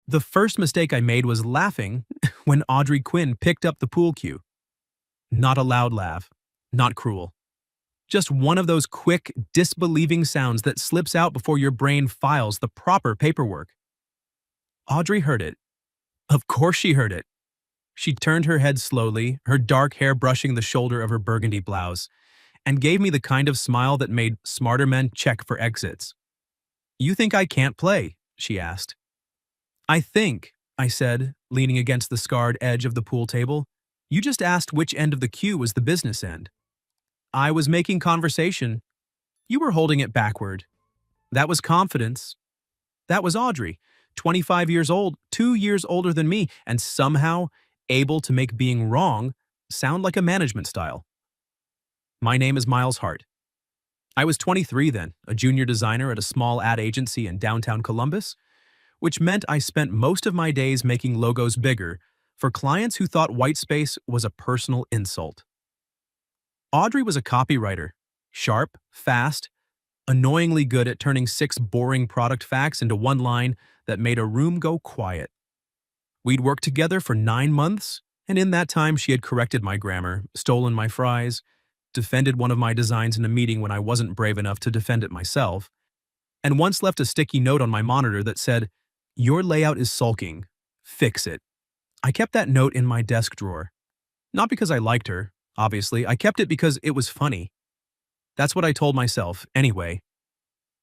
The first mistake I made was laughing when Audrey Quinn picked up the pool cue. Not a loud laugh, not cruel. Just one of those quick, disbelieving sounds that slips out before your brain files the proper paperwork. Audrey heard it. Of course she heard it. She turned her head slowly, her dark hair brushing the shoulder of her burgundy blouse, and gave me the kind of smile that made smarter men check for exits. "You think I can't play?" she asked. "I think," I said, leaning against the scarred edge of the pool table, "you just asked which end of the queue was the business end. I was making conversation. You were holding it backward. That was confidence. That was Audrey, 25 years old, 2 years older than me, and somehow able to make being wrong sound like a management style. My name is Miles Hart. I was 23 then, a junior designer at a small ad agency in downtown Columbus, which meant I spent most of my days making logos bigger for clients who thought white space was a personal insult. Audrey was a copywriter, sharp, fast, annoyingly good at turning 6 boring product facts into one line that made a room go quiet. We'd worked together for 9 months, and in that time she had corrected my grammar, stolen my fries, defended one of my designs in a meeting when I wasn't brave enough to defend it myself, and once left a sticky note on my monitor that said, "Your layout is sulking. Fix it." I kept that note in my desk drawer. Not because I liked her, obviously. I kept it because it was funny. That's what I told myself, anyway.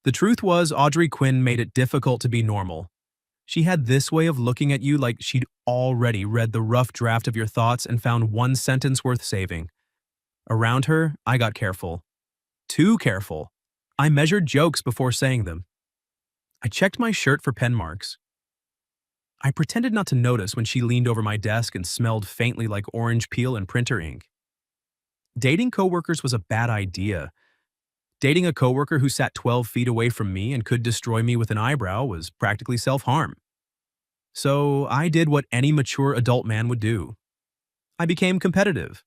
The truth was, Audrey Quinn made it difficult to be normal. She had this way of looking at you like she'd already read the rough draft of your thoughts and found one sentence worth saving. Around her, I got careful. Too careful. I measured jokes before saying them. I checked my shirt for pen marks. I pretended not to notice when she leaned over my desk and smelled faintly like orange peel and printer ink. Dating coworkers was a bad idea. Dating a coworker who sat 12 feet away from me and could destroy me with an eyebrow was practically self-harm. So I did what any mature adult man would do. I became competitive.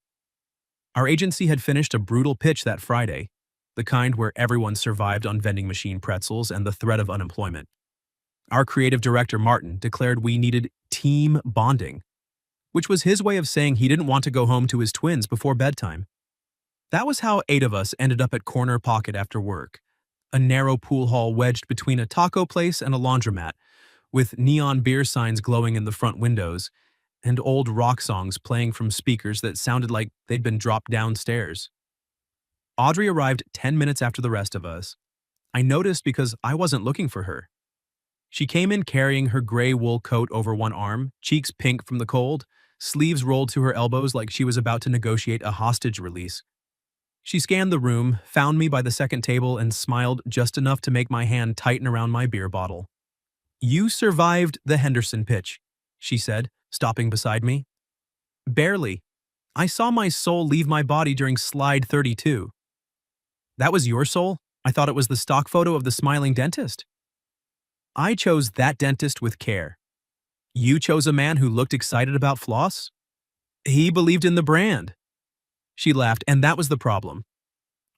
Our agency had finished a brutal pitch that Friday, the kind where everyone survived on vending machine pretzels and the threat of unemployment. Our creative director, Martin, declared we needed team bonding, which was his way of saying he didn't want to go home to his twins before bedtime. That was how 8 of us ended up at Corner Pocket after work, a narrow pool hall wedged between a taco place and a laundromat, with neon beer signs glowing in the front windows, and old rock songs playing from speakers that sounded like they'd been dropped downstairs. Audrey arrived 10 minutes after the rest of us. I noticed because I wasn't looking for her. She came in carrying her gray wool coat over one arm, cheeks pink from the cold, sleeves rolled to her elbows like she was about to negotiate a hostage release. She scanned the room, found me by the second table, and smiled just enough to make my hand tighten around my beer bottle. "You survived the Henderson pitch," she said, stopping beside me. "Barely. I saw my soul leave my body during slide 32. "That was your soul? I thought it was the stock photo of the smiling dentist." "I chose that dentist with care. You chose a man who looked excited about floss? He believed in the brand." She laughed, and that was the problem.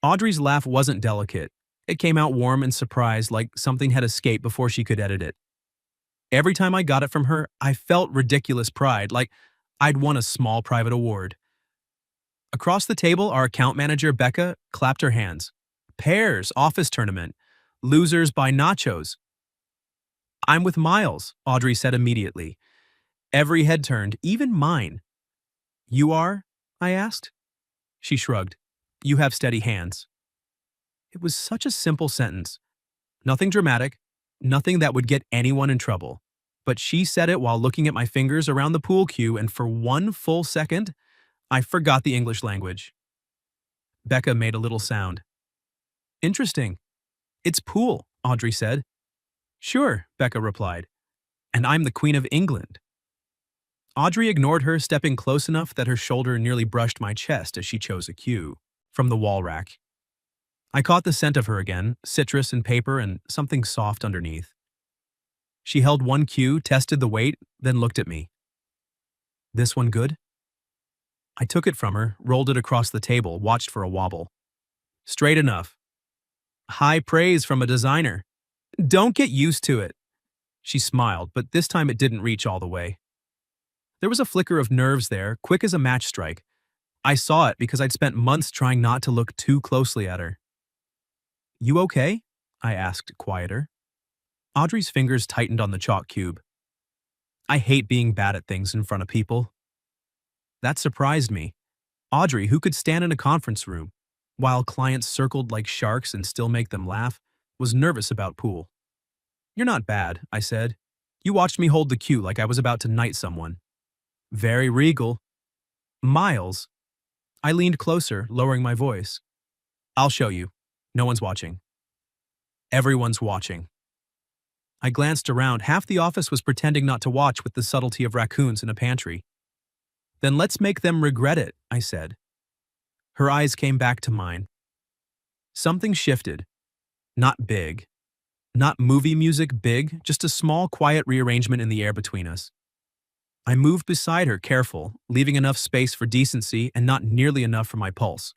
Audrey's laugh wasn't delicate. It came out warm and surprised, like something had escaped before she could edit it. Every time I got it from her, I felt ridiculous pride, like I'd won a small private award. Across the table, our account manager, Becca, clapped her hands. "Pairs, office tournament. Losers buy nachos." "I'm with Miles," Audrey said immediately. Every head turned, even mine. "You are?" I asked. She shrugged. "You have steady hands." It was such a simple sentence. Nothing dramatic, nothing that would get anyone in trouble. But she said it while looking at my fingers around the pool cue, and for one full second, I forgot the English language. Becca made a little sound. "Interesting. It's pool," Audrey said. "Sure," Becca replied. "And I'm the Queen of England." Audrey ignored her, stepping close enough that her shoulder nearly brushed my chest as she chose a cue from the wall rack. I caught the scent of her again, citrus and paper and something soft underneath. She held one cue, tested the weight, then looked at me. "This one good?" I took it from her, rolled it across the table, watched for a wobble. "Straight enough." High praise from a designer. Don't get used to it. She smiled, but this time it didn't reach all the way. There was a flicker of nerves there, quick as a match strike. I saw it because I'd spent months trying not to look too closely at her. You okay? I asked, quieter. Audrey's fingers tightened on the chalk cube. I hate being bad at things in front of people. That surprised me. Audrey, who could stand in a conference room, while clients circled like sharks and still make them laugh, was nervous about pool. You're not bad, I said. You watched me hold the cue like I was about to knight someone. Very regal. Miles. I leaned closer, lowering my voice. I'll show you. No one's watching. Everyone's watching. I glanced around. Half the office was pretending not to watch with the subtlety of raccoons in a pantry. Then let's make them regret it, I said. Her eyes came back to mine. Something shifted. Not big. Not movie music big, just a small, quiet rearrangement in the air between us. I moved beside her, careful, leaving enough space for decency and not nearly enough for my pulse.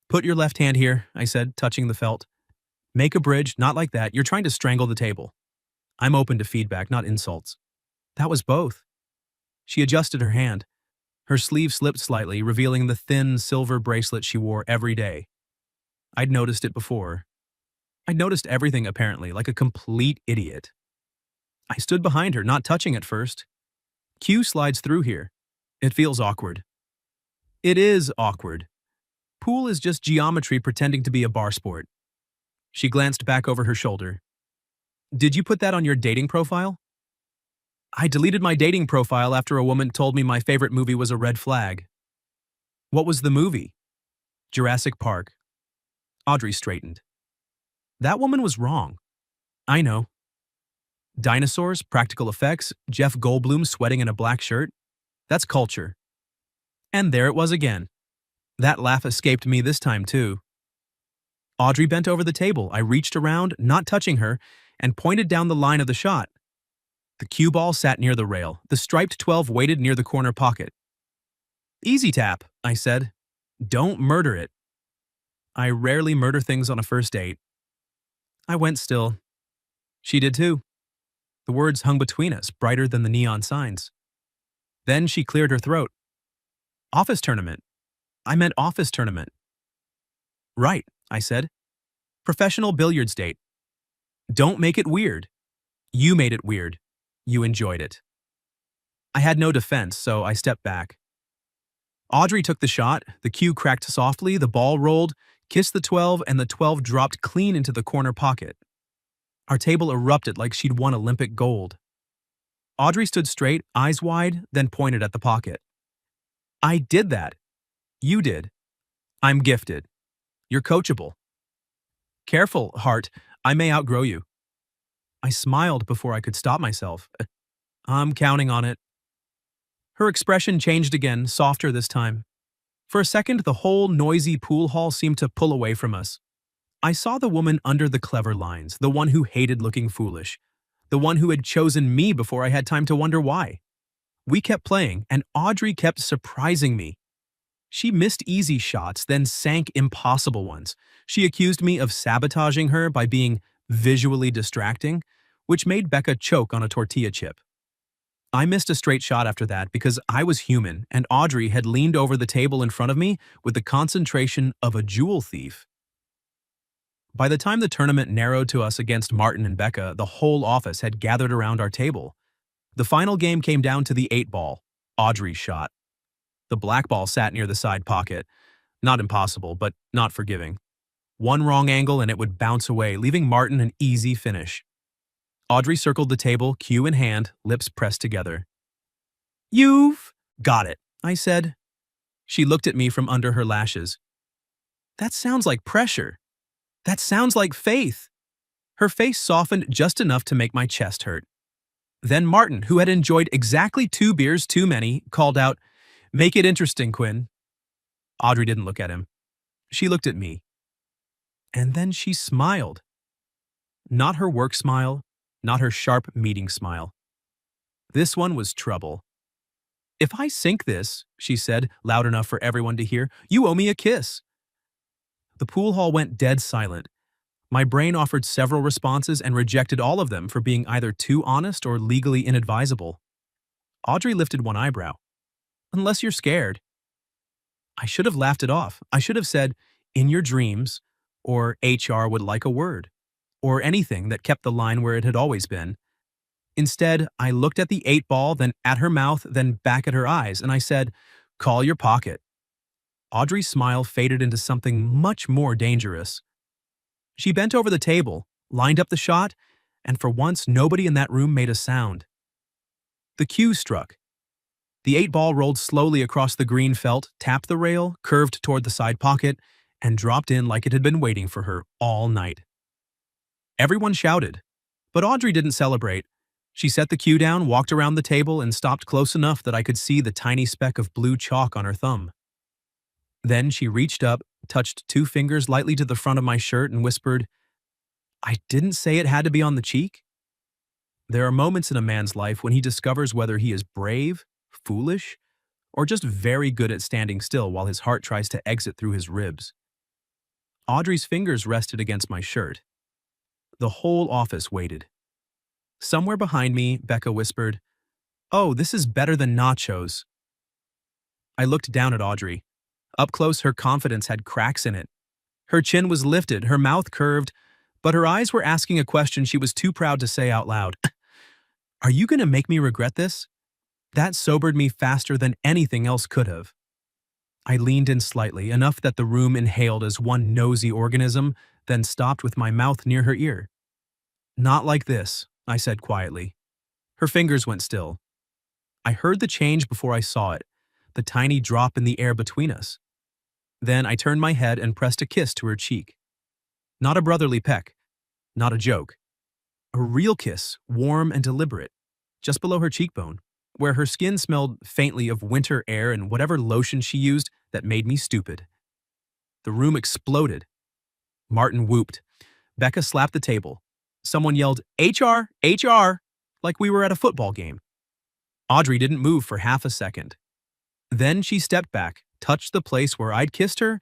Put your left hand here, I said, touching the felt. Make a bridge, not like that. You're trying to strangle the table. I'm open to feedback, not insults. That was both. She adjusted her hand. Her sleeve slipped slightly, revealing the thin silver bracelet she wore every day. I'd noticed it before. I'd noticed everything, apparently, like a complete idiot. I stood behind her, not touching at first. Q slides through here. It feels awkward. It is awkward. Pool is just geometry pretending to be a bar sport. She glanced back over her shoulder. Did you put that on your dating profile? I deleted my dating profile after a woman told me my favorite movie was a red flag. What was the movie? Jurassic Park. Audrey straightened. That woman was wrong. I know. Dinosaurs, practical effects, Jeff Goldblum sweating in a black shirt. That's culture. And there it was again. That laugh escaped me this time too. Audrey bent over the table. I reached around, not touching her, and pointed down the line of the shot. The cue ball sat near the rail. The striped 12 waited near the corner pocket. Easy tap, I said. Don't murder it. I rarely murder things on a first date. I went still. She did too. The words hung between us, brighter than the neon signs. Then she cleared her throat. Office tournament. I meant office tournament. Right, I said. Professional billiards date. Don't make it weird. You made it weird. You enjoyed it. I had no defense, so I stepped back. Audrey took the shot, the cue cracked softly, the ball rolled, kissed the 12, and the 12 dropped clean into the corner pocket. Our table erupted like she'd won Olympic gold. Audrey stood straight, eyes wide, then pointed at the pocket. I did that. You did. I'm gifted. You're coachable. Careful, Hart. I may outgrow you. I smiled before I could stop myself. I'm counting on it. Her expression changed again, softer this time. For a second, the whole noisy pool hall seemed to pull away from us. I saw the woman under the clever lines, the one who hated looking foolish, the one who had chosen me before I had time to wonder why. We kept playing, and Audrey kept surprising me. She missed easy shots, then sank impossible ones. She accused me of sabotaging her by being visually distracting, which made Becca choke on a tortilla chip. I missed a straight shot after that because I was human, and Audrey had leaned over the table in front of me with the concentration of a jewel thief. By the time the tournament narrowed to us against Martin and Becca, the whole office had gathered around our table. The final game came down to the 8-ball, Audrey's shot. The black ball sat near the side pocket. Not impossible, but not forgiving. One wrong angle and it would bounce away, leaving Martin an easy finish. Audrey circled the table, cue in hand, lips pressed together. You've got it, I said. She looked at me from under her lashes. That sounds like pressure. That sounds like faith. Her face softened just enough to make my chest hurt. Then Martin, who had enjoyed exactly 2 beers too many, called out, Make it interesting, Quinn. Audrey didn't look at him. She looked at me. And then she smiled. Not her work smile, not her sharp meeting smile. This one was trouble. If I sink this, she said, loud enough for everyone to hear, you owe me a kiss. The pool hall went dead silent. My brain offered several responses and rejected all of them for being either too honest or legally inadvisable. Audrey lifted one eyebrow. Unless you're scared. I should have laughed it off. I should have said, in your dreams, or HR would like a word, or anything that kept the line where it had always been. Instead, I looked at the 8-ball, then at her mouth, then back at her eyes, and I said, call your pocket. Audrey's smile faded into something much more dangerous. She bent over the table, lined up the shot, and for once nobody in that room made a sound. The cue struck. The 8-ball rolled slowly across the green felt, tapped the rail, curved toward the side pocket, and dropped in like it had been waiting for her all night. Everyone shouted, but Audrey didn't celebrate. She set the cue down, walked around the table, and stopped close enough that I could see the tiny speck of blue chalk on her thumb. Then she reached up, touched 2 fingers lightly to the front of my shirt, and whispered, I didn't say it had to be on the cheek. There are moments in a man's life when he discovers whether he is brave, foolish, or just very good at standing still while his heart tries to exit through his ribs. Audrey's fingers rested against my shirt. The whole office waited. Somewhere behind me, Becca whispered, oh, this is better than nachos. I looked down at Audrey. Up close, her confidence had cracks in it. Her chin was lifted, her mouth curved, but her eyes were asking a question she was too proud to say out loud. Are you going to make me regret this? That sobered me faster than anything else could have. I leaned in slightly, enough that the room inhaled as one nosy organism, then stopped with my mouth near her ear. Not like this, I said quietly. Her fingers went still. I heard the change before I saw it, the tiny drop in the air between us. Then I turned my head and pressed a kiss to her cheek. Not a brotherly peck, not a joke. A real kiss, warm and deliberate, just below her cheekbone, where her skin smelled faintly of winter air and whatever lotion she used that made me stupid. The room exploded. Martin whooped. Becca slapped the table. Someone yelled, HR, HR, like we were at a football game. Audrey didn't move for half a second. Then she stepped back, touched the place where I'd kissed her,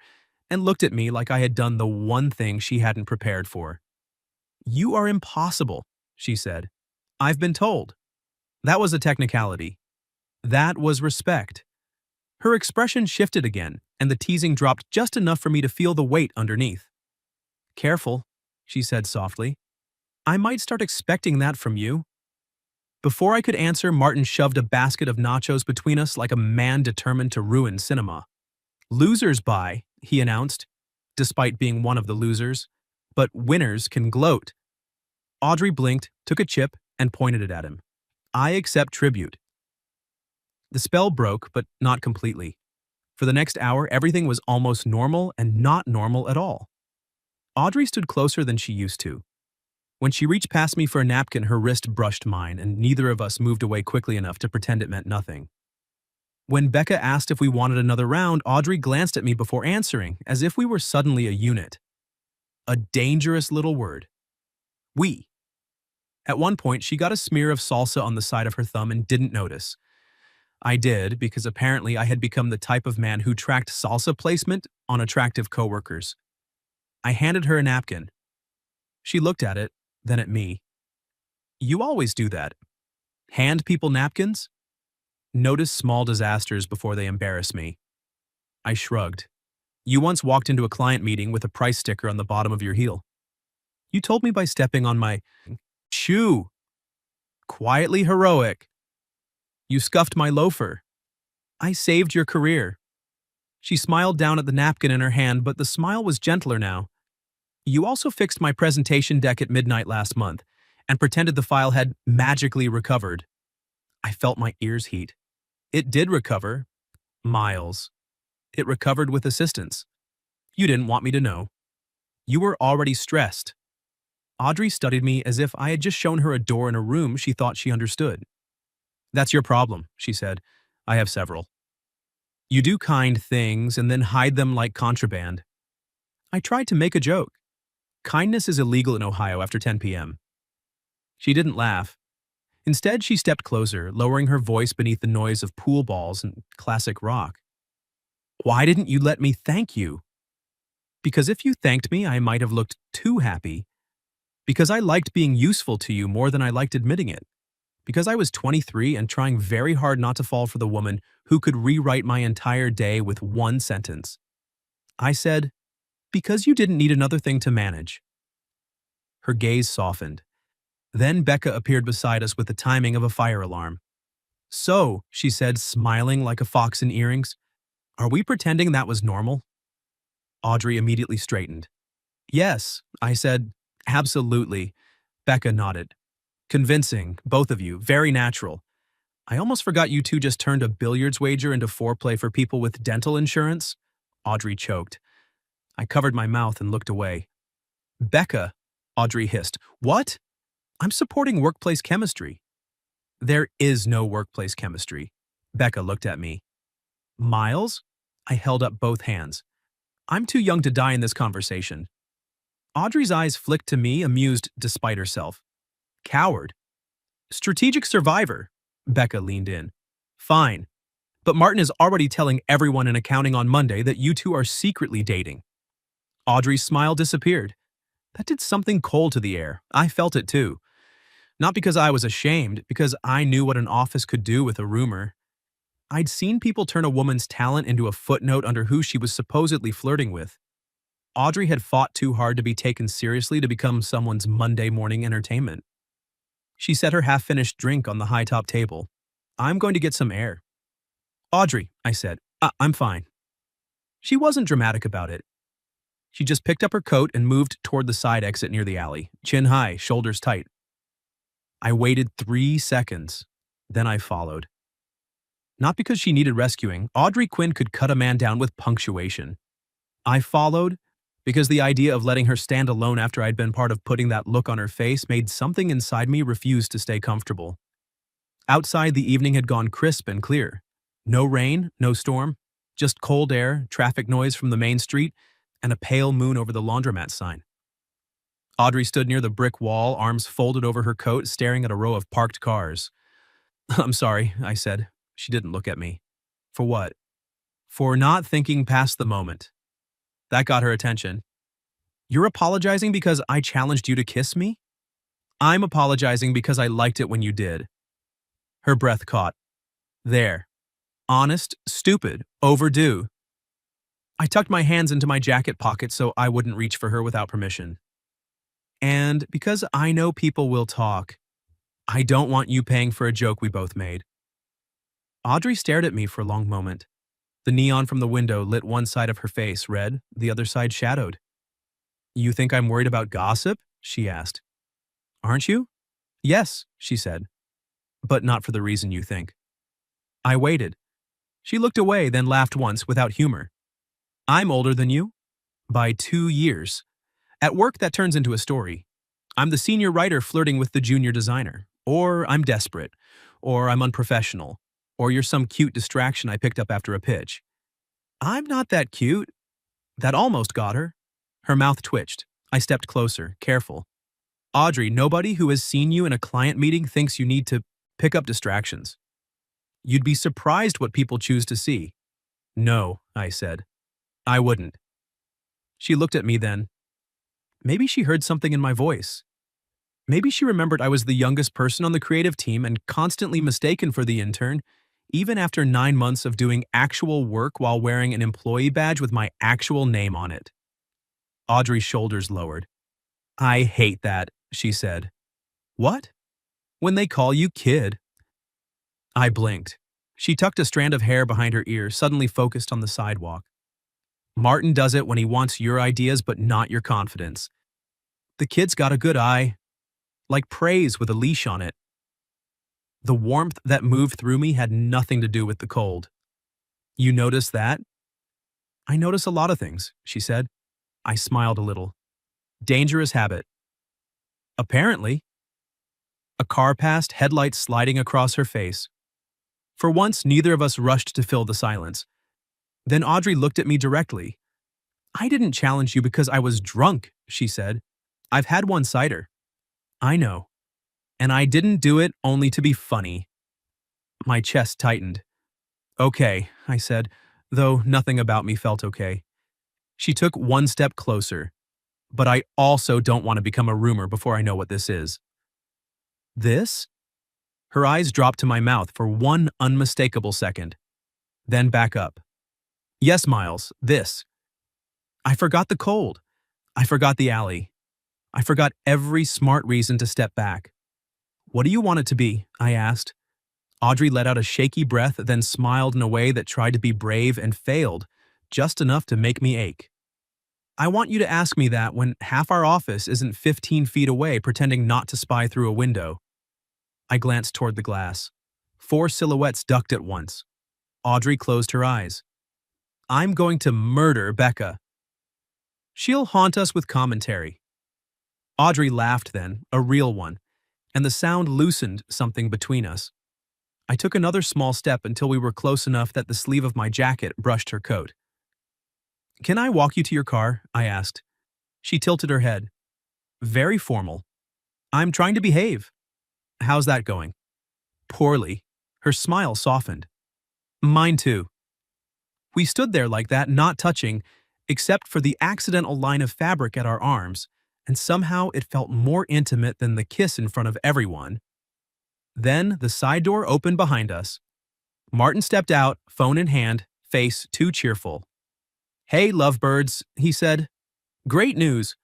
and looked at me like I had done the one thing she hadn't prepared for. You are impossible, she said. I've been told. That was a technicality. That was respect. Her expression shifted again, and the teasing dropped just enough for me to feel the weight underneath. Careful, she said softly. I might start expecting that from you. Before I could answer, Martin shoved a basket of nachos between us like a man determined to ruin cinema. Losers buy, he announced, despite being one of the losers, but winners can gloat. Audrey blinked, took a chip, and pointed it at him. I accept tribute. The spell broke, but not completely. For the next hour, everything was almost normal and not normal at all. Audrey stood closer than she used to. When she reached past me for a napkin, her wrist brushed mine, and neither of us moved away quickly enough to pretend it meant nothing. When Becca asked if we wanted another round, Audrey glanced at me before answering, as if we were suddenly a unit. A dangerous little word. We. At one point, she got a smear of salsa on the side of her thumb and didn't notice. I did, because apparently I had become the type of man who tracked salsa placement on attractive coworkers. I handed her a napkin. She looked at it, then at me. You always do that. Hand people napkins? Notice small disasters before they embarrass me. I shrugged. You once walked into a client meeting with a price sticker on the bottom of your heel. You told me by stepping on my shoe. Quietly heroic. You scuffed my loafer. I saved your career. She smiled down at the napkin in her hand, but the smile was gentler now. You also fixed my presentation deck at midnight last month and pretended the file had magically recovered. I felt my ears heat. It did recover. Miles. It recovered with assistance. You didn't want me to know. You were already stressed. Audrey studied me as if I had just shown her a door in a room she thought she understood. That's your problem, she said. I have several. You do kind things and then hide them like contraband. I tried to make a joke. Kindness is illegal in Ohio after 10 p.m. She didn't laugh. Instead, she stepped closer, lowering her voice beneath the noise of pool balls and classic rock. Why didn't you let me thank you? Because if you thanked me, I might have looked too happy. Because I liked being useful to you more than I liked admitting it. Because I was 23 and trying very hard not to fall for the woman who could rewrite my entire day with one sentence. I said, because you didn't need another thing to manage. Her gaze softened. Then Becca appeared beside us with the timing of a fire alarm. So, she said, smiling like a fox in earrings, are we pretending that was normal? Audrey immediately straightened. Yes, I said, absolutely. Becca nodded. Convincing, both of you, very natural. I almost forgot you two just turned a billiards wager into foreplay for people with dental insurance. Audrey choked. I covered my mouth and looked away. Becca, Audrey hissed. What? I'm supporting workplace chemistry. There is no workplace chemistry. Becca looked at me. Miles? I held up both hands. I'm too young to die in this conversation. Audrey's eyes flicked to me, amused despite herself. Coward. Strategic survivor. Becca leaned in. Fine. But Martin is already telling everyone in accounting on Monday that you two are secretly dating. Audrey's smile disappeared. That did something cold to the air. I felt it too. Not because I was ashamed, because I knew what an office could do with a rumor. I'd seen people turn a woman's talent into a footnote under who she was supposedly flirting with. Audrey had fought too hard to be taken seriously to become someone's Monday morning entertainment. She set her half-finished drink on the high-top table. I'm going to get some air. Audrey, I said, I'm fine. She wasn't dramatic about it. She just picked up her coat and moved toward the side exit near the alley, chin high, shoulders tight. I waited 3 seconds. Then I followed. Not because she needed rescuing, Audrey Quinn could cut a man down with punctuation. I followed because the idea of letting her stand alone after I'd been part of putting that look on her face made something inside me refuse to stay comfortable. Outside, the evening had gone crisp and clear. No rain, no storm, just cold air, traffic noise from the main street, and a pale moon over the laundromat sign. Audrey stood near the brick wall, arms folded over her coat, staring at a row of parked cars. I'm sorry, I said. She didn't look at me. For what? For not thinking past the moment. That got her attention. You're apologizing because I challenged you to kiss me? I'm apologizing because I liked it when you did. Her breath caught. There. Honest, stupid, overdue. I tucked my hands into my jacket pocket so I wouldn't reach for her without permission. And because I know people will talk, I don't want you paying for a joke we both made. Audrey stared at me for a long moment. The neon from the window lit one side of her face red, the other side shadowed. You think I'm worried about gossip? She asked. Aren't you? Yes, she said. But not for the reason you think. I waited. She looked away, then laughed once without humor. I'm older than you. By 2 years. At work, that turns into a story. I'm the senior writer flirting with the junior designer. Or I'm desperate. Or I'm unprofessional. Or you're some cute distraction I picked up after a pitch. I'm not that cute. That almost got her. Her mouth twitched. I stepped closer, careful. Audrey, nobody who has seen you in a client meeting thinks you need to pick up distractions. You'd be surprised what people choose to see. No, I said. I wouldn't. She looked at me then. Maybe she heard something in my voice. Maybe she remembered I was the youngest person on the creative team and constantly mistaken for the intern, even after 9 months of doing actual work while wearing an employee badge with my actual name on it. Audrey's shoulders lowered. I hate that, she said. What? When they call you kid. I blinked. She tucked a strand of hair behind her ear, suddenly focused on the sidewalk. Martin does it when he wants your ideas but not your confidence. The kid's got a good eye. Like praise with a leash on it. The warmth that moved through me had nothing to do with the cold. You notice that? I notice a lot of things, she said. I smiled a little. Dangerous habit. Apparently. A car passed, headlights sliding across her face. For once, neither of us rushed to fill the silence. Then Audrey looked at me directly. I didn't challenge you because I was drunk, she said. I've had one cider. I know. And I didn't do it only to be funny. My chest tightened. Okay, I said, though nothing about me felt okay. She took one step closer, but I also don't want to become a rumor before I know what this is. This? Her eyes dropped to my mouth for one unmistakable second, then back up. Yes, Miles, this. I forgot the cold. I forgot the alley. I forgot every smart reason to step back. What do you want it to be? I asked. Audrey let out a shaky breath, then smiled in a way that tried to be brave and failed, just enough to make me ache. I want you to ask me that when half our office isn't 15 feet away pretending not to spy through a window. I glanced toward the glass. 4 silhouettes ducked at once. Audrey closed her eyes. I'm going to murder Becca. She'll haunt us with commentary. Audrey laughed then, a real one, and the sound loosened something between us. I took another small step until we were close enough that the sleeve of my jacket brushed her coat. Can I walk you to your car? I asked. She tilted her head. Very formal. I'm trying to behave. How's that going? Poorly. Her smile softened. Mine too. We stood there like that, not touching, except for the accidental line of fabric at our arms, and somehow it felt more intimate than the kiss in front of everyone. Then the side door opened behind us. Martin stepped out, phone in hand, face too cheerful. Hey, lovebirds, he said. Great news.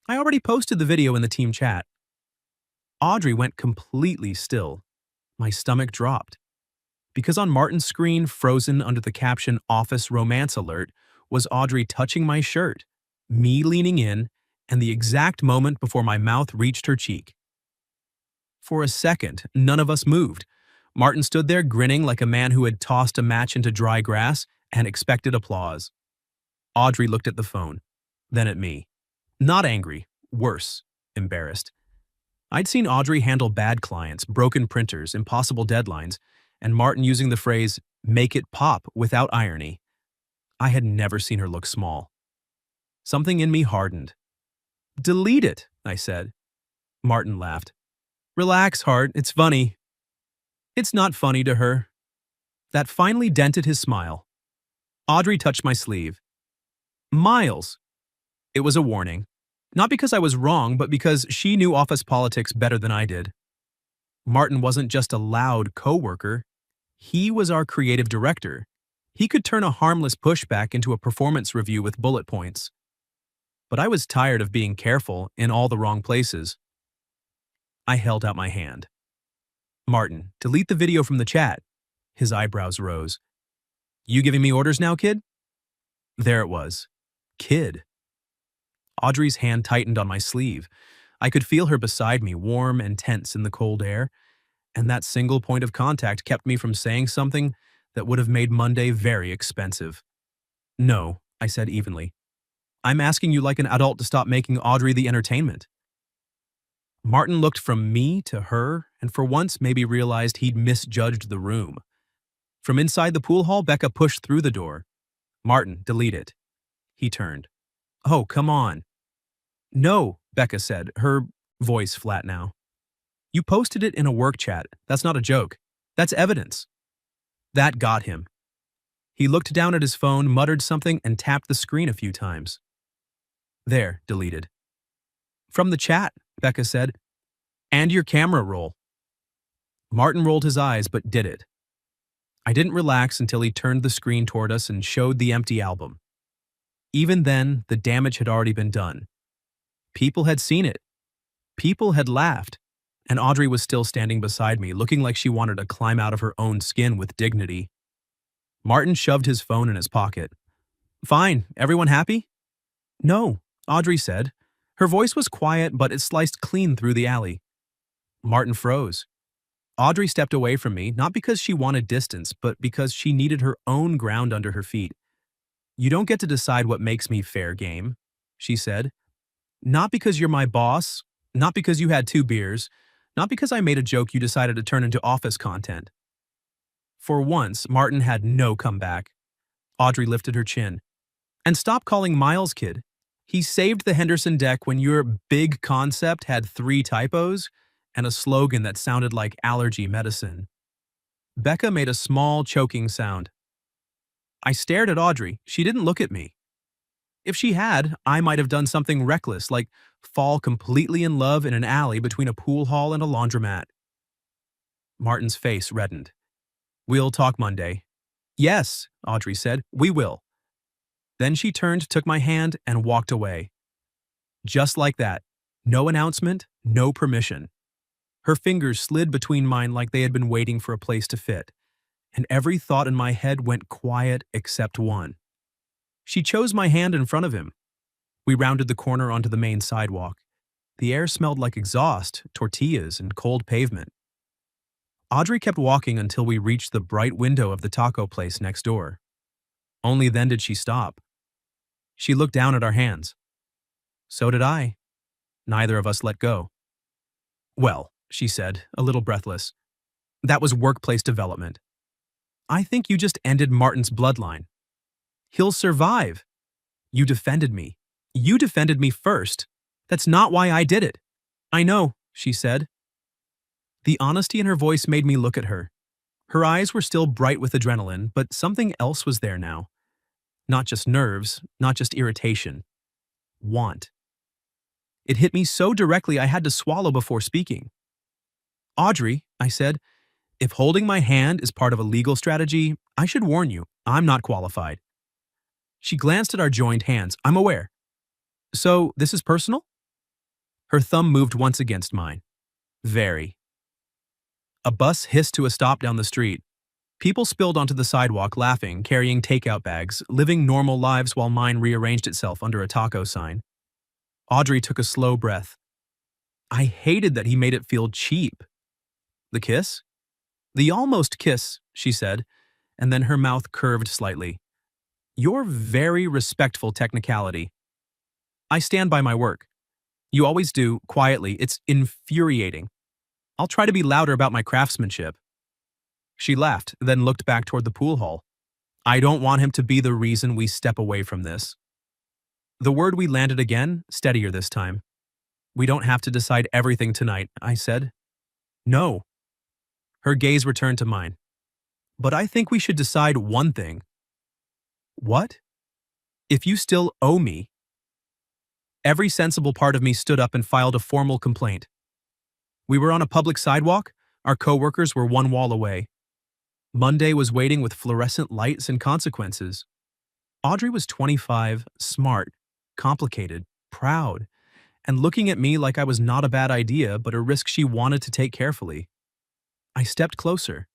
I already posted the video in the team chat. Audrey went completely still. My stomach dropped. Because on Martin's screen, frozen under the caption Office Romance Alert, was Audrey touching my shirt, me leaning in, and the exact moment before my mouth reached her cheek. For a second, none of us moved. Martin stood there grinning like a man who had tossed a match into dry grass and expected applause. Audrey looked at the phone, then at me. Not angry, worse, embarrassed. I'd seen Audrey handle bad clients, broken printers, impossible deadlines, and Martin using the phrase, make it pop, without irony. I had never seen her look small. Something in me hardened. Delete it, I said. Martin laughed. Relax, Hart, it's funny. It's not funny to her. That finally dented his smile. Audrey touched my sleeve. Miles. It was a warning. Not because I was wrong, but because she knew office politics better than I did. Martin wasn't just a loud coworker. He was our creative director. He could turn a harmless pushback into a performance review with bullet points. But I was tired of being careful in all the wrong places. I held out my hand. Martin, delete the video from the chat. His eyebrows rose. You giving me orders now, kid? There it was. Kid. Audrey's hand tightened on my sleeve. I could feel her beside me, warm and tense in the cold air, and that single point of contact kept me from saying something that would have made Monday very expensive. No, I said evenly. I'm asking you like an adult to stop making Audrey the entertainment. Martin looked from me to her, and for once maybe realized he'd misjudged the room. From inside the pool hall, Becca pushed through the door. Martin, delete it. He turned. Oh, come on. No, Becca said, her voice flat now. You posted it in a work chat. That's not a joke. That's evidence. That got him. He looked down at his phone, muttered something, and tapped the screen a few times. There, deleted. From the chat, Becca said. And your camera roll. Martin rolled his eyes, but did it. I didn't relax until he turned the screen toward us and showed the empty album. Even then, the damage had already been done. People had seen it. People had laughed. And Audrey was still standing beside me, looking like she wanted to climb out of her own skin with dignity. Martin shoved his phone in his pocket. Fine, everyone happy? No, Audrey said. Her voice was quiet, but it sliced clean through the alley. Martin froze. Audrey stepped away from me, not because she wanted distance, but because she needed her own ground under her feet. You don't get to decide what makes me fair game, she said. Not because you're my boss, not because you had 2 beers, not because I made a joke you decided to turn into office content. For once, Martin had no comeback. Audrey lifted her chin. And stop calling Miles kid. He saved the Henderson deck when your big concept had 3 typos and a slogan that sounded like allergy medicine. Becca made a small, choking sound. I stared at Audrey. She didn't look at me. If she had, I might have done something reckless, like fall completely in love in an alley between a pool hall and a laundromat. Martin's face reddened. We'll talk Monday. Yes, Audrey said, we will. Then she turned, took my hand, and walked away. Just like that. No announcement, no permission. Her fingers slid between mine like they had been waiting for a place to fit, and every thought in my head went quiet except one. She chose my hand in front of him. We rounded the corner onto the main sidewalk. The air smelled like exhaust, tortillas, and cold pavement. Audrey kept walking until we reached the bright window of the taco place next door. Only then did she stop. She looked down at our hands. So did I. Neither of us let go. Well, she said, a little breathless, that was workplace development. I think you just ended Martin's bloodline. He'll survive. You defended me. You defended me first. That's not why I did it. I know, she said. The honesty in her voice made me look at her. Her eyes were still bright with adrenaline, but something else was there now. Not just nerves, not just irritation. Want. It hit me so directly I had to swallow before speaking. Audrey, I said, if holding my hand is part of a legal strategy, I should warn you, I'm not qualified. She glanced at our joined hands. I'm aware. So, this is personal? Her thumb moved once against mine. Very. A bus hissed to a stop down the street. People spilled onto the sidewalk laughing, carrying takeout bags, living normal lives while mine rearranged itself under a taco sign. Audrey took a slow breath. I hated that he made it feel cheap. The kiss? The almost kiss, she said, and then her mouth curved slightly. You're very respectful technicality. I stand by my work. You always do, quietly. It's infuriating. I'll try to be louder about my craftsmanship. She laughed, then looked back toward the pool hall. I don't want him to be the reason we step away from this. The word we landed again, steadier this time. We don't have to decide everything tonight, I said. No. Her gaze returned to mine. But I think we should decide one thing. What? If you still owe me. Every sensible part of me stood up and filed a formal complaint. We were on a public sidewalk. Our coworkers were one wall away. Monday was waiting with fluorescent lights and consequences. Audrey was 25, smart, complicated, proud, and looking at me like I was not a bad idea but a risk she wanted to take carefully. I stepped closer.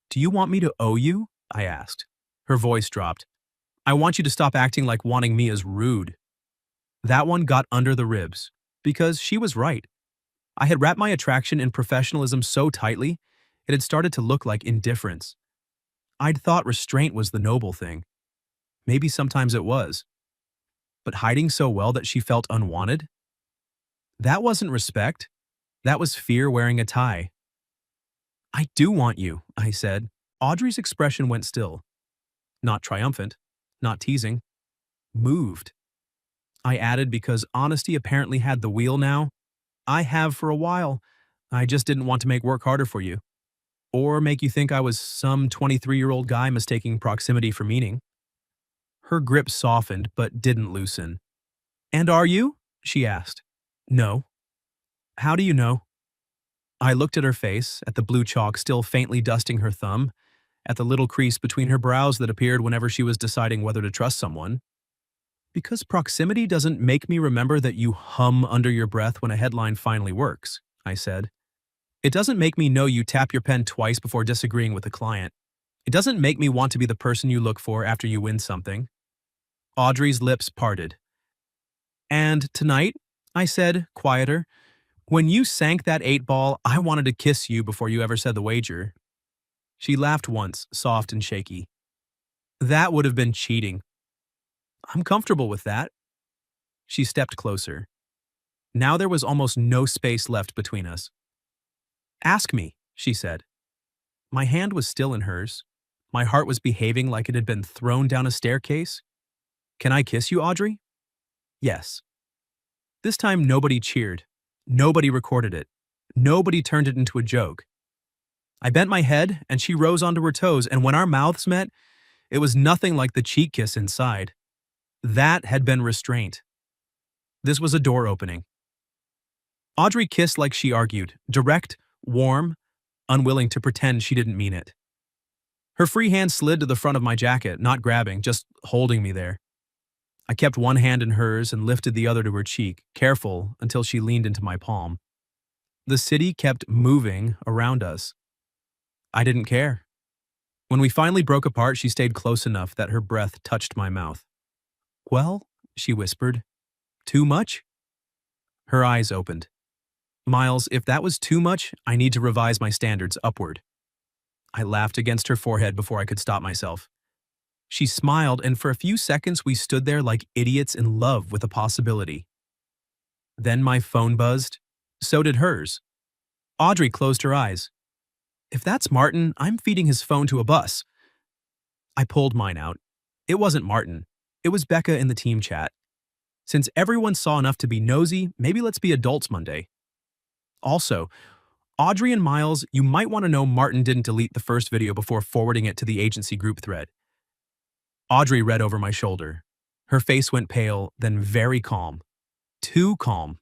Do you want me to owe you? I asked. Her voice dropped. I want you to stop acting like wanting me is rude. That one got under the ribs, because she was right. I had wrapped my attraction in professionalism so tightly, it had started to look like indifference. I'd thought restraint was the noble thing. Maybe sometimes it was. But hiding so well that she felt unwanted? That wasn't respect. That was fear wearing a tie. I do want you, I said. Audrey's expression went still. Not triumphant, not teasing. Moved. I added because honesty apparently had the wheel now. I have for a while. I just didn't want to make work harder for you. Or make you think I was some 23-year-old guy mistaking proximity for meaning. Her grip softened but didn't loosen. And are you? She asked. No. How do you know? I looked at her face, at the blue chalk still faintly dusting her thumb, at the little crease between her brows that appeared whenever she was deciding whether to trust someone. Because proximity doesn't make me remember that you hum under your breath when a headline finally works, I said. It doesn't make me know you tap your pen twice before disagreeing with a client. It doesn't make me want to be the person you look for after you win something. Audrey's lips parted. And tonight, I said, quieter, when you sank that 8-ball, I wanted to kiss you before you ever said the wager. She laughed once, soft and shaky. That would have been cheating. I'm comfortable with that. She stepped closer. Now there was almost no space left between us. Ask me, she said. My hand was still in hers. My heart was behaving like it had been thrown down a staircase. Can I kiss you, Audrey? Yes. This time nobody cheered. Nobody recorded it. Nobody turned it into a joke. I bent my head, and she rose onto her toes, and when our mouths met, it was nothing like the cheek kiss inside. That had been restraint. This was a door opening. Audrey kissed like she argued, direct, warm, unwilling to pretend she didn't mean it. Her free hand slid to the front of my jacket, not grabbing, just holding me there. I kept one hand in hers and lifted the other to her cheek, careful until she leaned into my palm. The city kept moving around us. I didn't care. When we finally broke apart, she stayed close enough that her breath touched my mouth. "Well," she whispered, "too much?" Her eyes opened. "Miles, if that was too much, I need to revise my standards upward." I laughed against her forehead before I could stop myself. She smiled, and for a few seconds we stood there like idiots in love with a possibility. Then my phone buzzed. So did hers. Audrey closed her eyes. "If that's Martin, I'm feeding his phone to a bus." I pulled mine out. It wasn't Martin. It was Becca in the team chat. Since everyone saw enough to be nosy, maybe let's be adults Monday. Also, Audrey and Miles, you might want to know Martin didn't delete the first video before forwarding it to the agency group thread. Audrey read over my shoulder. Her face went pale, then very calm. Too calm.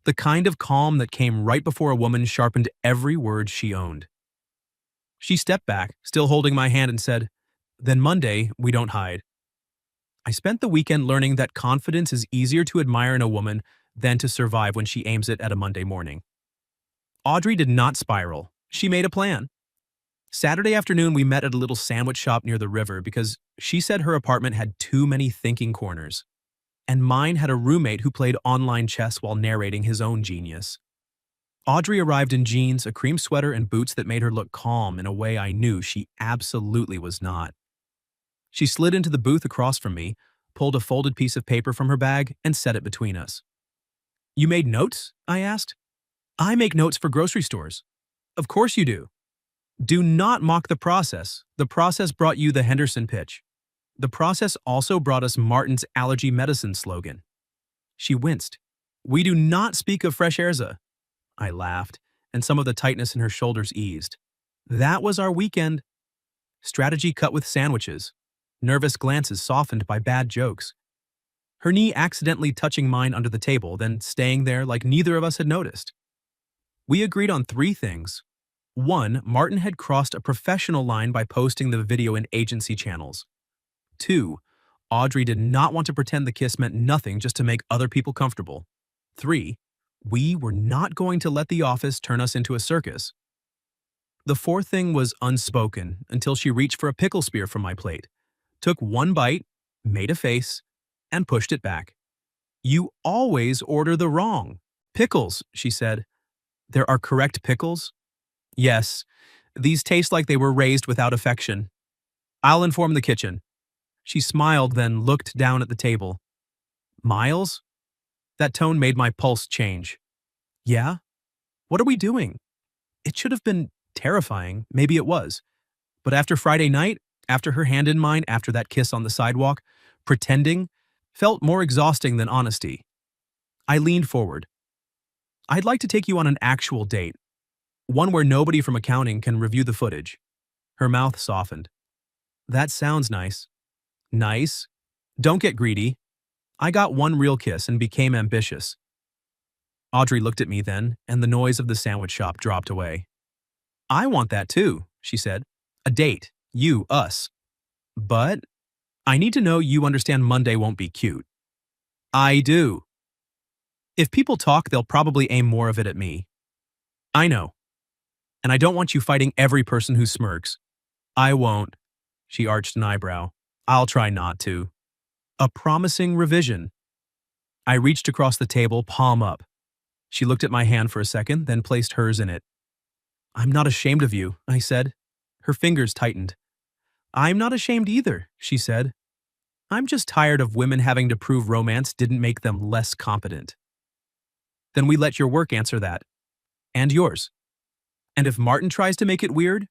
The kind of calm that came right before a woman sharpened every word she owned. She stepped back, still holding my hand, and said, "Then Monday, we don't hide." I spent the weekend learning that confidence is easier to admire in a woman than to survive when she aims it at a Monday morning. Audrey did not spiral. She made a plan. Saturday afternoon, we met at a little sandwich shop near the river because she said her apartment had too many thinking corners, and mine had a roommate who played online chess while narrating his own genius. Audrey arrived in jeans, a cream sweater, and boots that made her look calm in a way I knew she absolutely was not. She slid into the booth across from me, pulled a folded piece of paper from her bag, and set it between us. "You made notes?" I asked. "I make notes for grocery stores." "Of course you do." "Do not mock the process. The process brought you the Henderson pitch. The process also brought us Martin's allergy medicine slogan." She winced. "We do not speak of fresh airza." I laughed, and some of the tightness in her shoulders eased. That was our weekend. Strategy cut with sandwiches. Nervous glances softened by bad jokes. Her knee accidentally touching mine under the table, then staying there like neither of us had noticed. We agreed on 3 things. 1, Martin had crossed a professional line by posting the video in agency channels. 2, Audrey did not want to pretend the kiss meant nothing just to make other people comfortable. 3, we were not going to let the office turn us into a circus. The 4th thing was unspoken until she reached for a pickle spear from my plate, took one bite, made a face, and pushed it back. "You always order the wrong. Pickles," she said. "There are correct pickles?" "Yes. These taste like they were raised without affection. I'll inform the kitchen." She smiled, then looked down at the table. "Miles?" That tone made my pulse change. "Yeah? What are we doing?" It should have been terrifying. Maybe it was. But after Friday night, after her hand in mine, after that kiss on the sidewalk, pretending felt more exhausting than honesty. I leaned forward. "I'd like to take you on an actual date. One where nobody from accounting can review the footage." Her mouth softened. "That sounds nice." "Nice? Don't get greedy." I got one real kiss and became ambitious. Audrey looked at me then, and the noise of the sandwich shop dropped away. "I want that too," she said. "A date. You, us. But I need to know you understand Monday won't be cute." "I do." "If people talk, they'll probably aim more of it at me." "I know. And I don't want you fighting every person who smirks." "I won't." She arched an eyebrow. "I'll try not to." A promising revision. I reached across the table, palm up. She looked at my hand for a second, then placed hers in it. "I'm not ashamed of you," I said. Her fingers tightened. "I'm not ashamed either," she said. "I'm just tired of women having to prove romance didn't make them less competent." "Then we let your work answer that. And yours. And if Martin tries to make it weird?"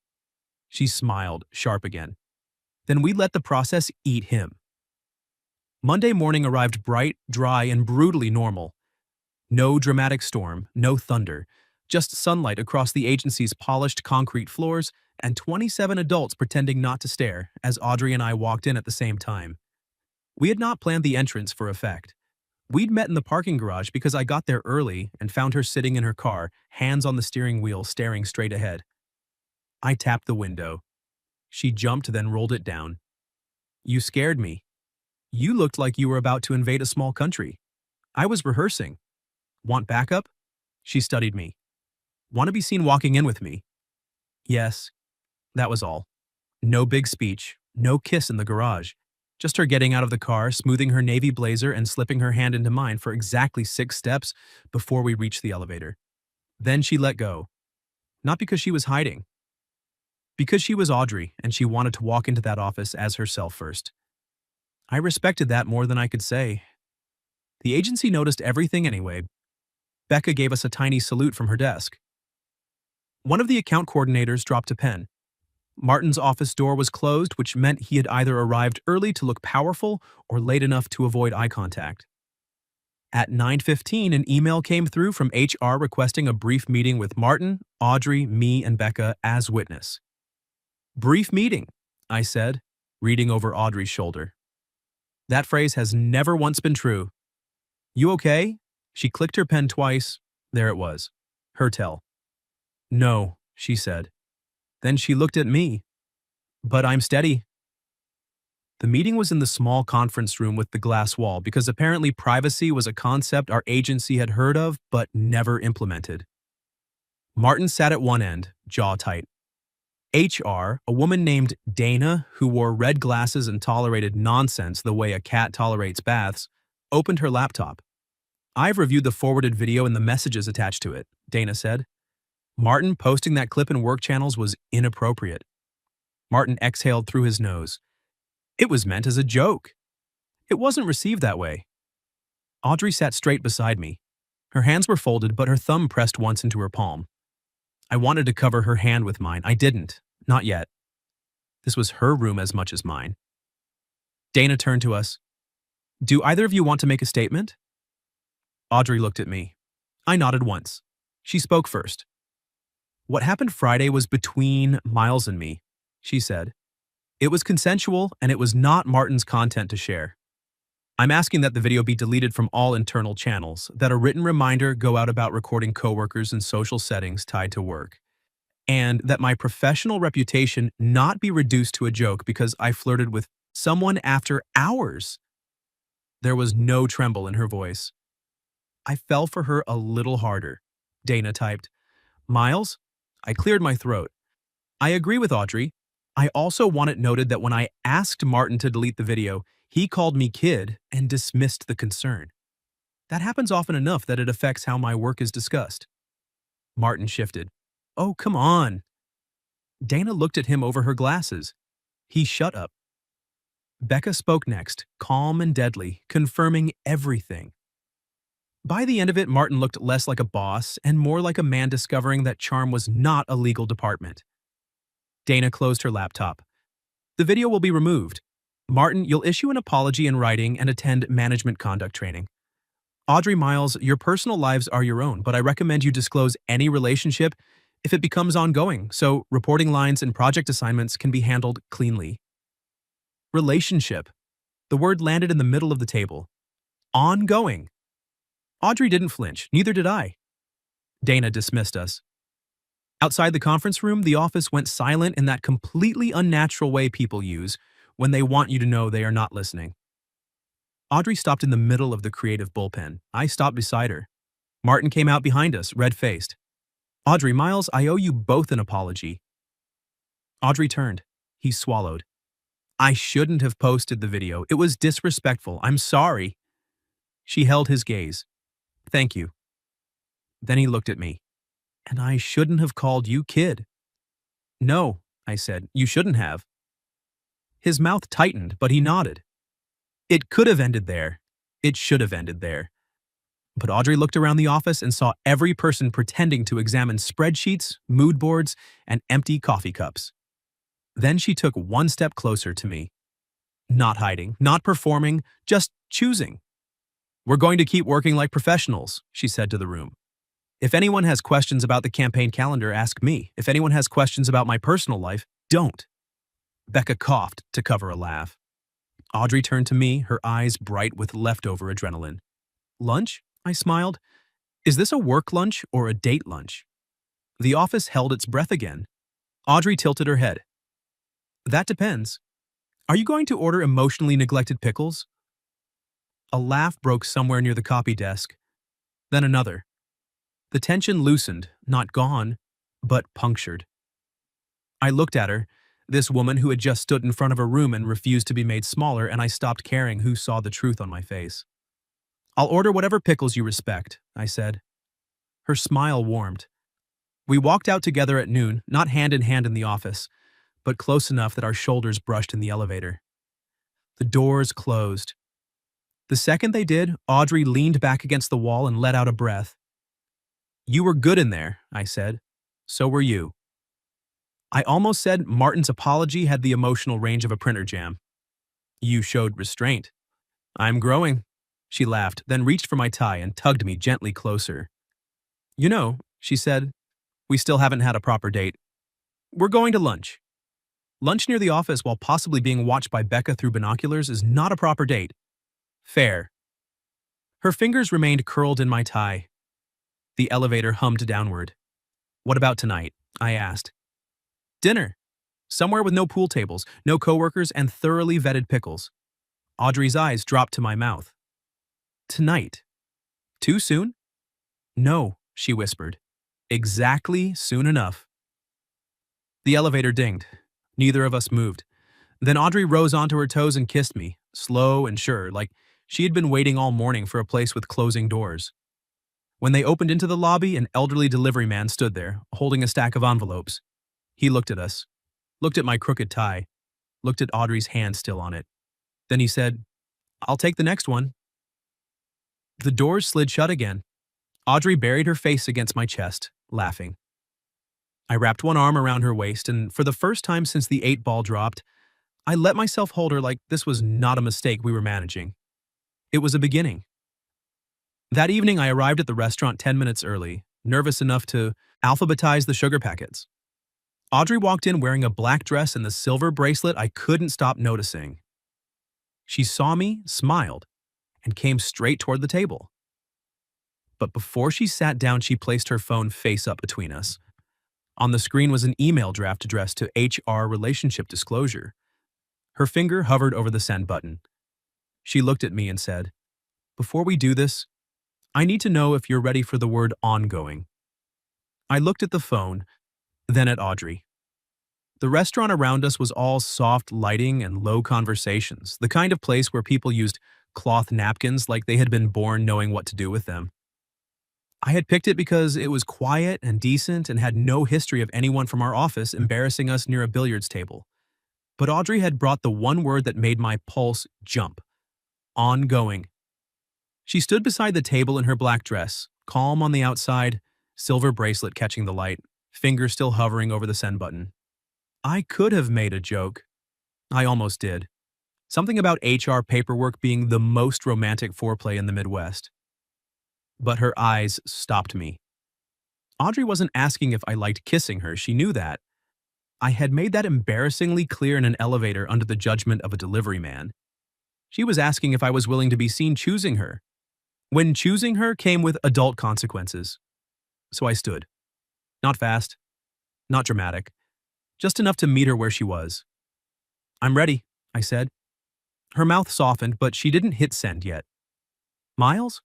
She smiled, sharp again. "Then we let the process eat him." Monday morning arrived bright, dry, and brutally normal. No dramatic storm, no thunder, just sunlight across the agency's polished concrete floors and 27 adults pretending not to stare as Audrey and I walked in at the same time. We had not planned the entrance for effect. We'd met in the parking garage because I got there early and found her sitting in her car, hands on the steering wheel, staring straight ahead. I tapped the window. She jumped, then rolled it down. You scared me. You looked like you were about to invade a small country. I was rehearsing. Want backup? She studied me. Want to be seen walking in with me? Yes. That was all. No big speech, no kiss in the garage. Just her getting out of the car, smoothing her navy blazer, and slipping her hand into mine for exactly 6 steps before we reached the elevator. Then she let go. Not because she was hiding. Because she was Audrey, and she wanted to walk into that office as herself first. I respected that more than I could say. The agency noticed everything anyway. Becca gave us a tiny salute from her desk. One of the account coordinators dropped a pen. Martin's office door was closed, which meant he had either arrived early to look powerful or late enough to avoid eye contact. At 9:15, an email came through from HR requesting a brief meeting with Martin, Audrey, me, and Becca as witness. Brief meeting, I said, reading over Audrey's shoulder. That phrase has never once been true. You okay? She clicked her pen twice. There it was. Her tell. No, she said. Then she looked at me. But I'm steady. The meeting was in the small conference room with the glass wall because apparently privacy was a concept our agency had heard of but never implemented. Martin sat at one end, jaw tight. HR, a woman named Dana who wore red glasses and tolerated nonsense the way a cat tolerates baths, opened her laptop. I've reviewed the forwarded video and the messages attached to it, Dana said. Martin posting that clip in work channels was inappropriate. Martin exhaled through his nose. It was meant as a joke. It wasn't received that way. Audrey sat straight beside me. Her hands were folded, but her thumb pressed once into her palm. I wanted to cover her hand with mine. I didn't. Not yet. This was her room as much as mine. Dana turned to us. Do either of you want to make a statement? Audrey looked at me. I nodded once. She spoke first. What happened Friday was between Miles and me, she said. It was consensual, and it was not Martin's content to share. I'm asking that the video be deleted from all internal channels, that a written reminder go out about recording coworkers in social settings tied to work, and that my professional reputation not be reduced to a joke because I flirted with someone after hours. There was no tremble in her voice. I fell for her a little harder. Dana typed, Miles? I cleared my throat. I agree with Audrey. I also want it noted that when I asked Martin to delete the video, he called me kid and dismissed the concern. That happens often enough that it affects how my work is discussed. Martin shifted. Oh, come on. Dana looked at him over her glasses. He shut up. Becca spoke next, calm and deadly, confirming everything. By the end of it, Martin looked less like a boss and more like a man discovering that charm was not a legal department. Dana closed her laptop. The video will be removed. Martin, you'll issue an apology in writing and attend management conduct training. Audrey, Miles, your personal lives are your own, but I recommend you disclose any relationship if it becomes ongoing, so reporting lines and project assignments can be handled cleanly. Relationship. The word landed in the middle of the table. Ongoing. Audrey didn't flinch, neither did I. Dana dismissed us. Outside the conference room, the office went silent in that completely unnatural way people use when they want you to know they are not listening. Audrey stopped in the middle of the creative bullpen. I stopped beside her. Martin came out behind us, red-faced. Audrey, Miles, I owe you both an apology. Audrey turned. He swallowed. I shouldn't have posted the video. It was disrespectful. I'm sorry. She held his gaze. Thank you. Then he looked at me. And I shouldn't have called you kid. No, I said, you shouldn't have. His mouth tightened, but he nodded. It could have ended there. It should have ended there. But Audrey looked around the office and saw every person pretending to examine spreadsheets, mood boards, and empty coffee cups. Then she took one step closer to me. Not hiding, not performing, just choosing. We're going to keep working like professionals, she said to the room. If anyone has questions about the campaign calendar, ask me. If anyone has questions about my personal life, don't. Becca coughed to cover a laugh. Audrey turned to me, her eyes bright with leftover adrenaline. Lunch? I smiled. Is this a work lunch or a date lunch? The office held its breath again. Audrey tilted her head. That depends. Are you going to order emotionally neglected pickles? A laugh broke somewhere near the copy desk. Then another. The tension loosened, not gone, but punctured. I looked at her, this woman who had just stood in front of a room and refused to be made smaller, and I stopped caring who saw the truth on my face. I'll order whatever pickles you respect, I said. Her smile warmed. We walked out together at noon, not hand in hand in the office, but close enough that our shoulders brushed in the elevator. The doors closed. The second they did, Audrey leaned back against the wall and let out a breath. You were good in there, I said. So were you. I almost said Martin's apology had the emotional range of a printer jam. You showed restraint. I'm growing. She laughed, then reached for my tie and tugged me gently closer. You know, she said, we still haven't had a proper date. We're going to lunch. Lunch near the office while possibly being watched by Becca through binoculars is not a proper date. Fair. Her fingers remained curled in my tie. The elevator hummed downward. What about tonight? I asked. Dinner. Somewhere with no pool tables, no coworkers, and thoroughly vetted pickles. Audrey's eyes dropped to my mouth. Tonight. Too soon? No, she whispered. Exactly soon enough. The elevator dinged. Neither of us moved. Then Audrey rose onto her toes and kissed me, slow and sure, like she had been waiting all morning for a place with closing doors. When they opened into the lobby, an elderly delivery man stood there, holding a stack of envelopes. He looked at us, looked at my crooked tie, looked at Audrey's hand still on it. Then he said, I'll take the next one. The doors slid shut again. Audrey buried her face against my chest, laughing. I wrapped one arm around her waist, and for the first time since the 8-ball dropped, I let myself hold her like this was not a mistake we were managing. It was a beginning. That evening, I arrived at the restaurant 10 minutes early, nervous enough to alphabetize the sugar packets. Audrey walked in wearing a black dress and the silver bracelet I couldn't stop noticing. She saw me, smiled, and came straight toward the table. But before she sat down, she placed her phone face up between us. On the screen was an email draft addressed to HR Relationship Disclosure. Her finger hovered over the send button. She looked at me and said, Before we do this, I need to know if you're ready for the word ongoing. I looked at the phone, then at Audrey. The restaurant around us was all soft lighting and low conversations, the kind of place where people used cloth napkins like they had been born knowing what to do with them. I had picked it because it was quiet and decent and had no history of anyone from our office embarrassing us near a billiards table. But Audrey had brought the one word that made my pulse jump. Ongoing. She stood beside the table in her black dress, calm on the outside, silver bracelet catching the light, finger still hovering over the send button. I could have made a joke. I almost did. Something about HR paperwork being the most romantic foreplay in the Midwest. But her eyes stopped me. Audrey wasn't asking if I liked kissing her, she knew that. I had made that embarrassingly clear in an elevator under the judgment of a delivery man. She was asking if I was willing to be seen choosing her, when choosing her came with adult consequences. So I stood. Not fast, not dramatic, just enough to meet her where she was. I'm ready, I said. Her mouth softened, but she didn't hit send yet. Miles?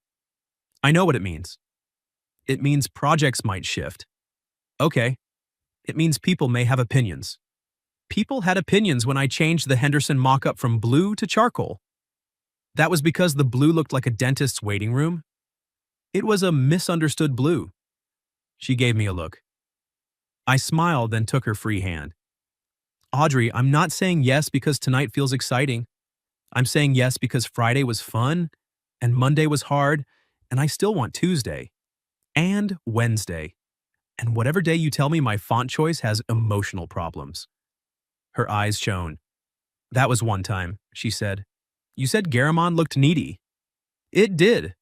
I know what it means. It means projects might shift. Okay. It means people may have opinions. People had opinions when I changed the Henderson mock-up from blue to charcoal. That was because the blue looked like a dentist's waiting room. It was a misunderstood blue. She gave me a look. I smiled, then took her free hand. Audrey, I'm not saying yes because tonight feels exciting. I'm saying yes because Friday was fun, and Monday was hard, and I still want Tuesday. And Wednesday. And whatever day you tell me my font choice has emotional problems. Her eyes shone. That was one time, she said. You said Garamond looked needy. It did.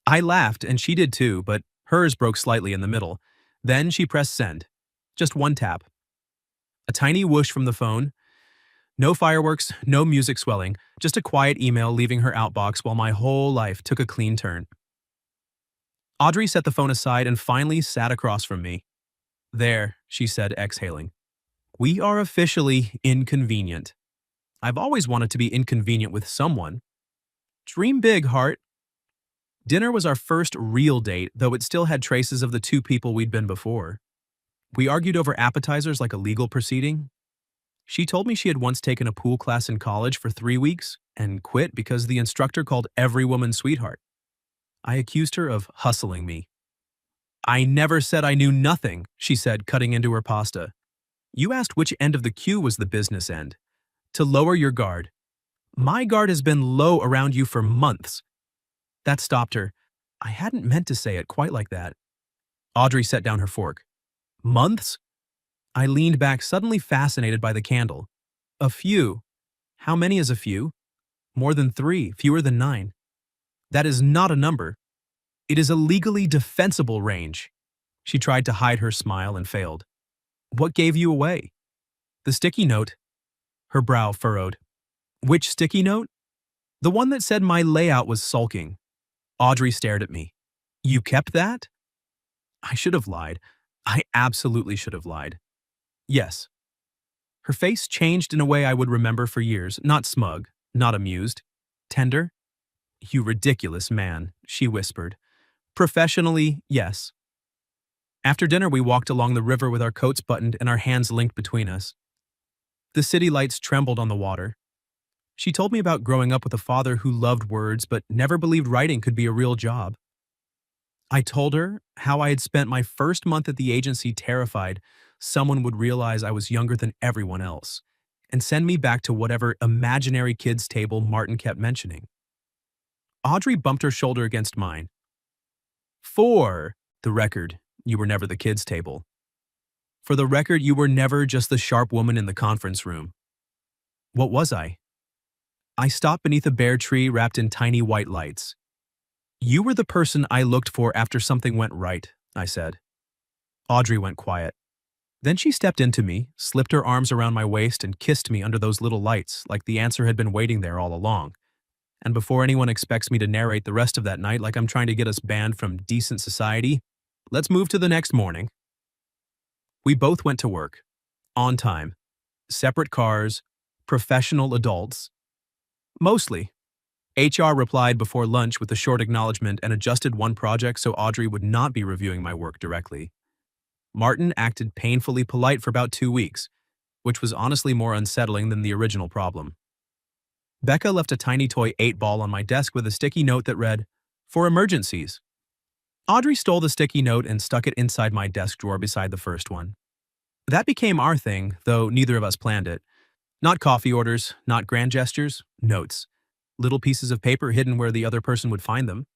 I laughed, and she did too, but hers broke slightly in the middle. Then she pressed send. Just one tap. A tiny whoosh from the phone. No fireworks, no music swelling, just a quiet email leaving her outbox while my whole life took a clean turn. Audrey set the phone aside and finally sat across from me. There, she said, exhaling. We are officially inconvenient. I've always wanted to be inconvenient with someone. Dream big, heart. Dinner was our first real date, though it still had traces of the two people we'd been before. We argued over appetizers like a legal proceeding. She told me she had once taken a pool class in college for 3 weeks and quit because the instructor called every woman sweetheart. I accused her of hustling me. I never said I knew nothing, she said, cutting into her pasta. You asked which end of the queue was the business end. To lower your guard. My guard has been low around you for months. That stopped her. I hadn't meant to say it quite like that. Audrey set down her fork. Months? I leaned back, suddenly fascinated by the candle. A few. How many is a few? More than 3, fewer than 9. That is not a number. It is a legally defensible range. She tried to hide her smile and failed. What gave you away? The sticky note. Her brow furrowed. Which sticky note? The one that said my layout was sulking. Audrey stared at me. You kept that? I should have lied. I absolutely should have lied. Yes. Her face changed in a way I would remember for years, not smug, not amused. Tender? You ridiculous man, she whispered. Professionally, yes. After dinner, we walked along the river with our coats buttoned and our hands linked between us. The city lights trembled on the water. She told me about growing up with a father who loved words but never believed writing could be a real job. I told her how I had spent my first month at the agency terrified someone would realize I was younger than everyone else and send me back to whatever imaginary kids' table Martin kept mentioning. Audrey bumped her shoulder against mine. For the record, you were never the kids' table. For the record, you were never just the sharp woman in the conference room. What was I? I stopped beneath a bare tree wrapped in tiny white lights. You were the person I looked for after something went right, I said. Audrey went quiet. Then she stepped into me, slipped her arms around my waist and kissed me under those little lights like the answer had been waiting there all along. And before anyone expects me to narrate the rest of that night like I'm trying to get us banned from decent society, let's move to the next morning. We both went to work. On time. Separate cars. Professional adults. Mostly. HR replied before lunch with a short acknowledgement and adjusted one project so Audrey would not be reviewing my work directly. Martin acted painfully polite for about 2 weeks, which was honestly more unsettling than the original problem. Becca left a tiny toy 8-ball on my desk with a sticky note that read, "For emergencies." Audrey stole the sticky note and stuck it inside my desk drawer beside the first one. That became our thing, though neither of us planned it. Not coffee orders, not grand gestures, notes. Little pieces of paper hidden where the other person would find them.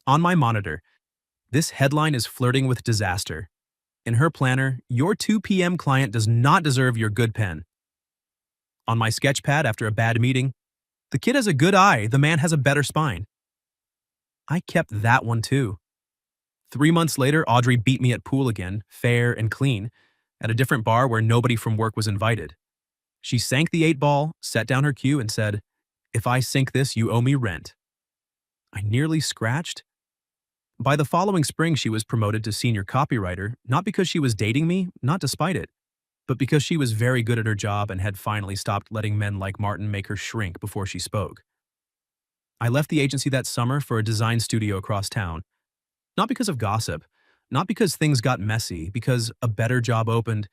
On my monitor, this headline is flirting with disaster. In her planner, your 2 p.m. client does not deserve your good pen. On my sketch pad after a bad meeting, the kid has a good eye, the man has a better spine. I kept that one too. 3 months later, Audrey beat me at pool again, fair and clean, at a different bar where nobody from work was invited. She sank the 8-ball, set down her cue, and said, "If I sink this, you owe me rent." I nearly scratched. By the following spring, she was promoted to senior copywriter, not because she was dating me, not despite it, but because she was very good at her job and had finally stopped letting men like Martin make her shrink before she spoke. I left the agency that summer for a design studio across town. Not because of gossip, not because things got messy, because a better job opened,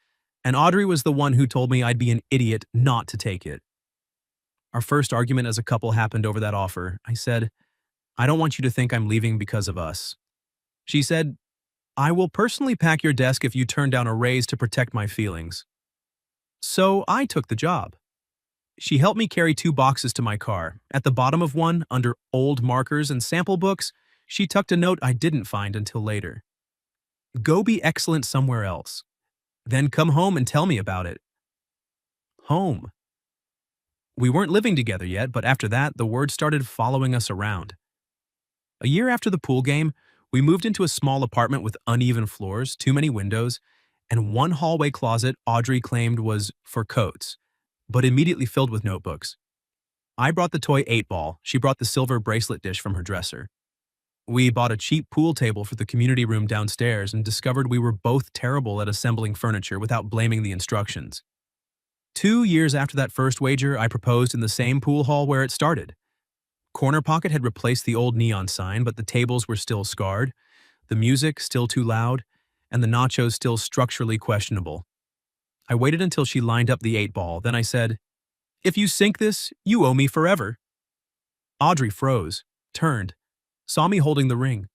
and Audrey was the one who told me I'd be an idiot not to take it. Our first argument as a couple happened over that offer. I said, "I don't want you to think I'm leaving because of us." She said, "I will personally pack your desk if you turn down a raise to protect my feelings." So I took the job. She helped me carry 2 boxes to my car. At the bottom of one, under old markers and sample books, she tucked a note I didn't find until later. Go be excellent somewhere else. Then come home and tell me about it. Home. We weren't living together yet, but after that, the word started following us around. A year after the pool game, we moved into a small apartment with uneven floors, too many windows, and one hallway closet Audrey claimed was for coats. but immediately filled with notebooks. I brought the toy 8-ball, she brought the silver bracelet dish from her dresser. We bought a cheap pool table for the community room downstairs and discovered we were both terrible at assembling furniture without blaming the instructions. 2 years after that first wager, I proposed in the same pool hall where it started. Corner Pocket had replaced the old neon sign, but the tables were still scarred, the music still too loud, and the nachos still structurally questionable. I waited until she lined up the 8-ball, then I said, "If you sink this, you owe me forever." Audrey froze, turned, saw me holding the ring.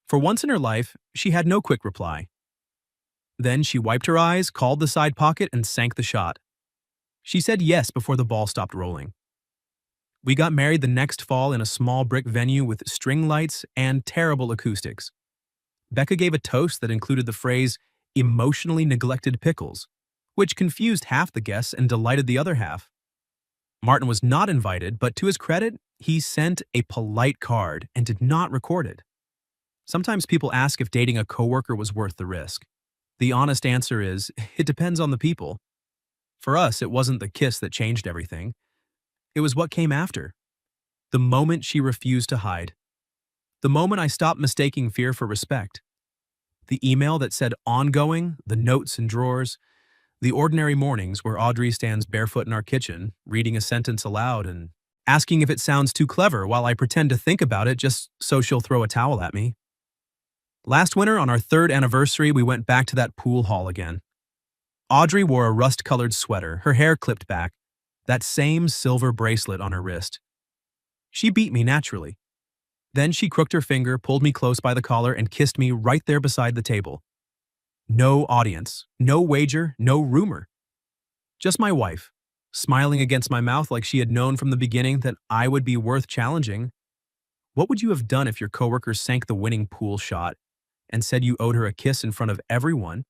For once in her life, she had no quick reply. Then she wiped her eyes, called the side pocket, and sank the shot. She said yes before the ball stopped rolling. We got married the next fall in a small brick venue with string lights and terrible acoustics. Becca gave a toast that included the phrase, "emotionally neglected pickles," which confused half the guests and delighted the other half. Martin was not invited, but to his credit, he sent a polite card and did not record it. Sometimes people ask if dating a coworker was worth the risk. The honest answer is, it depends on the people. For us, it wasn't the kiss that changed everything. It was what came after. The moment she refused to hide. The moment I stopped mistaking fear for respect. The email that said ongoing, the notes in drawers, the ordinary mornings where Audrey stands barefoot in our kitchen, reading a sentence aloud and asking if it sounds too clever while I pretend to think about it just so she'll throw a towel at me. Last winter, on our 3rd anniversary, we went back to that pool hall again. Audrey wore a rust-colored sweater, her hair clipped back, that same silver bracelet on her wrist. She beat me naturally. Then she crooked her finger, pulled me close by the collar, and kissed me right there beside the table. No audience, no wager, no rumor. Just my wife, smiling against my mouth like she had known from the beginning that I would be worth challenging. What would you have done if your coworker sank the winning pool shot and said you owed her a kiss in front of everyone?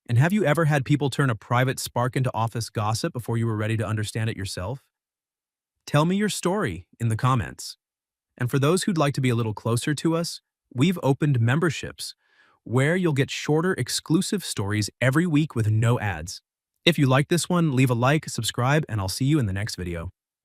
And have you ever had people turn a private spark into office gossip before you were ready to understand it yourself? Tell me your story in the comments. And for those who'd like to be a little closer to us, we've opened memberships where you'll get shorter, exclusive stories every week with no ads. If you like this one, leave a like, subscribe, and I'll see you in the next video.